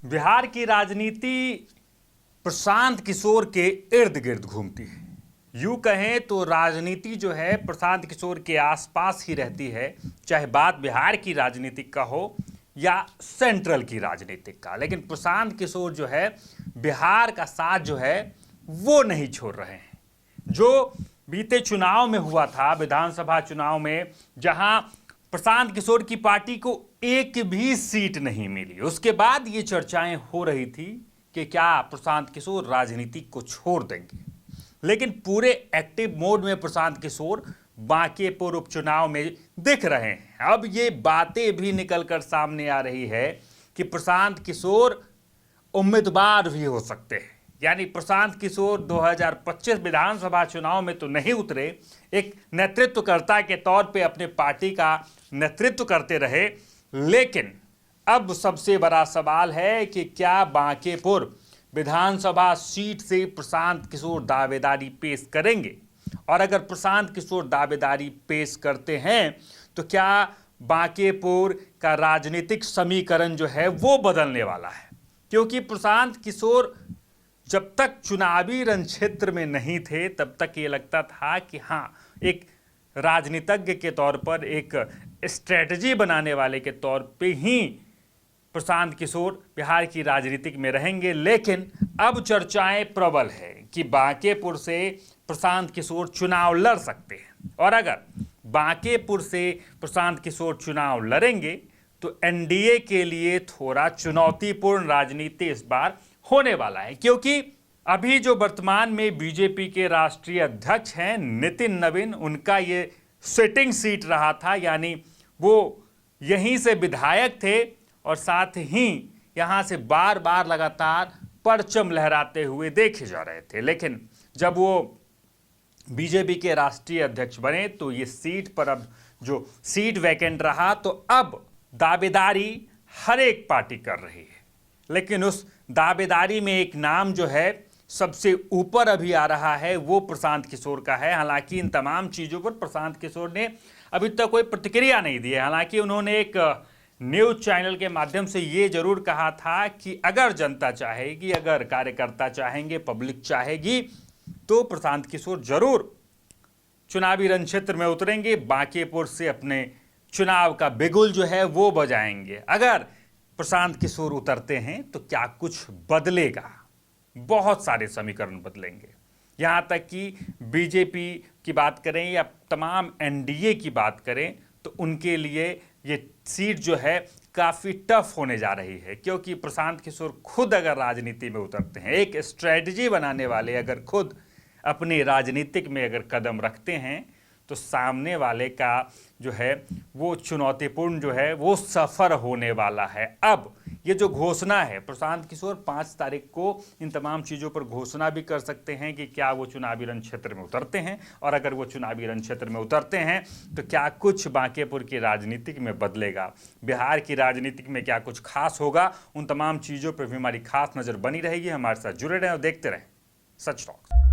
बिहार की राजनीति प्रशांत किशोर के इर्द गिर्द घूमती है। यूं कहें तो राजनीति जो है प्रशांत किशोर के आसपास ही रहती है, चाहे बात बिहार की राजनीति का हो या सेंट्रल की राजनीति का। लेकिन प्रशांत किशोर जो है बिहार का साथ जो है वो नहीं छोड़ रहे हैं। जो बीते चुनाव में हुआ था, विधानसभा चुनाव में, जहां प्रशांत किशोर की पार्टी को एक भी सीट नहीं मिली, उसके बाद ये चर्चाएं हो रही थी कि क्या प्रशांत किशोर राजनीति को छोड़ देंगे। लेकिन पूरे एक्टिव मोड में प्रशांत किशोर बांकेपुर उपचुनाव में दिख रहे हैं। अब ये बातें भी निकलकर सामने आ रही है कि प्रशांत किशोर उम्मीदवार भी हो सकते हैं। यानी प्रशांत किशोर 2025 विधानसभा चुनाव में तो नहीं उतरे, एक नेतृत्वकर्ता के तौर पे अपने पार्टी का नेतृत्व करते रहे, लेकिन अब सबसे बड़ा सवाल है कि क्या बांकेपुर विधानसभा सीट से प्रशांत किशोर दावेदारी पेश करेंगे। और अगर प्रशांत किशोर दावेदारी पेश करते हैं तो क्या बांकेपुर का राजनीतिक समीकरण जो है वो बदलने वाला है। क्योंकि प्रशांत किशोर जब तक चुनावी रणक्षेत्र में नहीं थे तब तक ये लगता था कि हाँ, एक राजनीतिज्ञ के तौर पर, एक स्ट्रेटजी बनाने वाले के तौर पे ही प्रशांत किशोर बिहार की राजनीति में रहेंगे। लेकिन अब चर्चाएं प्रबल है कि बांकेपुर से प्रशांत किशोर चुनाव लड़ सकते हैं। और अगर बांकेपुर से प्रशांत किशोर चुनाव लड़ेंगे तो एनडीए के लिए थोड़ा चुनौतीपूर्ण राजनीति इस बार होने वाला है। क्योंकि अभी जो वर्तमान में बीजेपी के राष्ट्रीय अध्यक्ष हैं नितिन नवीन, उनका ये सिटिंग सीट रहा था, यानी वो यहीं से विधायक थे और साथ ही यहाँ से बार बार लगातार परचम लहराते हुए देखे जा रहे थे। लेकिन जब वो बीजेपी के राष्ट्रीय अध्यक्ष बने तो ये सीट पर अब जो सीट वैकेंट रहा, तो अब दावेदारी हर एक पार्टी कर रही है। लेकिन उस दावेदारी में एक नाम जो है सबसे ऊपर अभी आ रहा है वो प्रशांत किशोर का है। हालांकि इन तमाम चीज़ों पर प्रशांत किशोर ने अभी तक कोई प्रतिक्रिया नहीं दी है। हालांकि उन्होंने एक न्यूज़ चैनल के माध्यम से ये जरूर कहा था कि अगर जनता चाहेगी, अगर कार्यकर्ता चाहेंगे, पब्लिक चाहेगी, तो प्रशांत किशोर जरूर चुनावी रणक्षेत्र में उतरेंगे, बांकेपुर से अपने चुनाव का बिगुल जो है वो बजाएंगे। अगर प्रशांत किशोर उतरते हैं तो क्या कुछ बदलेगा? बहुत सारे समीकरण बदलेंगे। यहाँ तक कि बीजेपी की बात करें या तमाम एनडीए की बात करें तो उनके लिए ये सीट जो है काफ़ी टफ होने जा रही है। क्योंकि प्रशांत किशोर खुद अगर राजनीति में उतरते हैं, एक स्ट्रेटजी बनाने वाले अगर खुद अपनी राजनीतिक में अगर कदम रखते हैं, तो सामने वाले का जो है वो चुनौतीपूर्ण जो है वो सफ़र होने वाला है। अब ये जो घोषणा है, प्रशांत किशोर 5 तारीख को इन तमाम चीज़ों पर घोषणा भी कर सकते हैं कि क्या वो चुनावी रणक्षेत्र में उतरते हैं, और अगर वो चुनावी रणक्षेत्र में उतरते हैं तो क्या कुछ बांकेपुर की राजनीतिक में बदलेगा, बिहार की राजनीतिक में क्या कुछ खास होगा। उन तमाम चीज़ों पर भी हमारी खास नज़र बनी रहेगी। हमारे साथ जुड़े रहें और देखते रहें सच टॉक्स।